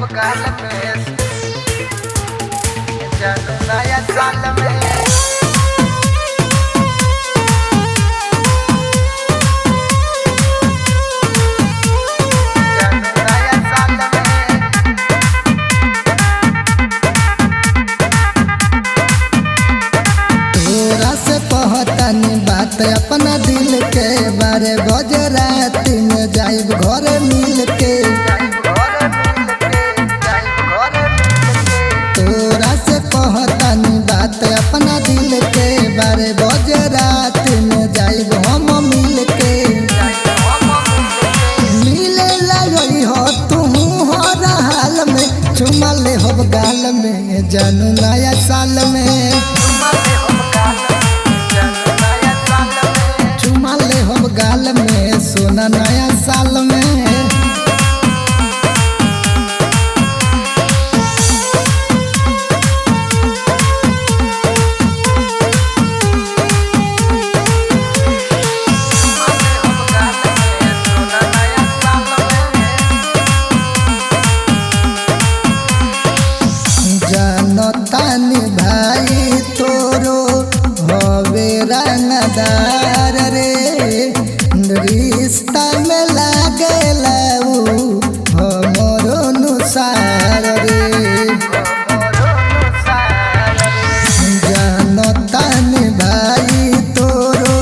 अब गाल में जानू नया साल में बात अपना दिल के बारे बज रात में जाइब घर मिल के तोरा से कहतानी बात अपना दिल के बारे बज रात में जाइब हम मिल के मिले लगी हो तुम हर हाल में चुमा ले हो गाल में जानू नया साल में गाल में सोना नया साल में जानतानी भाई तोरो हवे रंगदार रे रिश्ता में लागेला हमरो अनुसार रे जानतानी भाई तोरो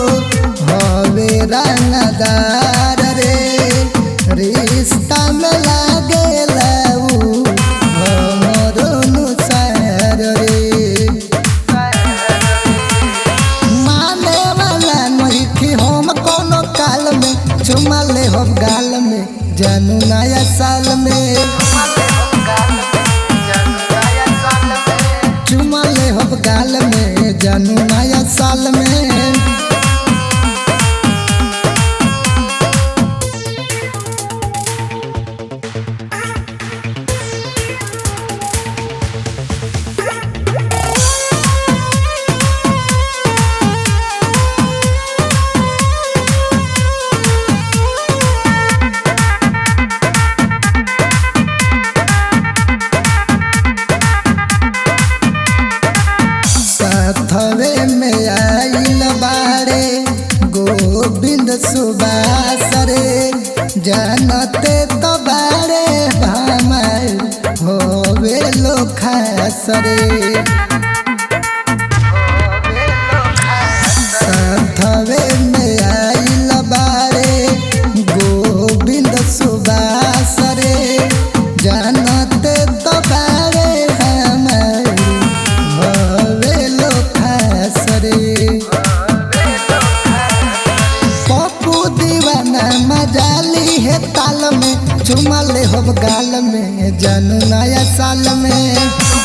हवे रंगदार रे रिश्ता में लागेला हमरो अनुसार रे माने वाला नहीं कि हम कोनो काल में चुमा ले हो गाल में जानू नया साल में चुमा ले हो गाल में जानू नया साल में साथवे में आइल बारे गोविंद सुबास रे जानते तो बारे भामाल होवे लो खास रे साथवे में आइल बारे गोविंद सुबास रे जानते तो बारे पप्पू दीवाना मजाली है ताल में चुमा ले हो गाल में जानू नया साल में।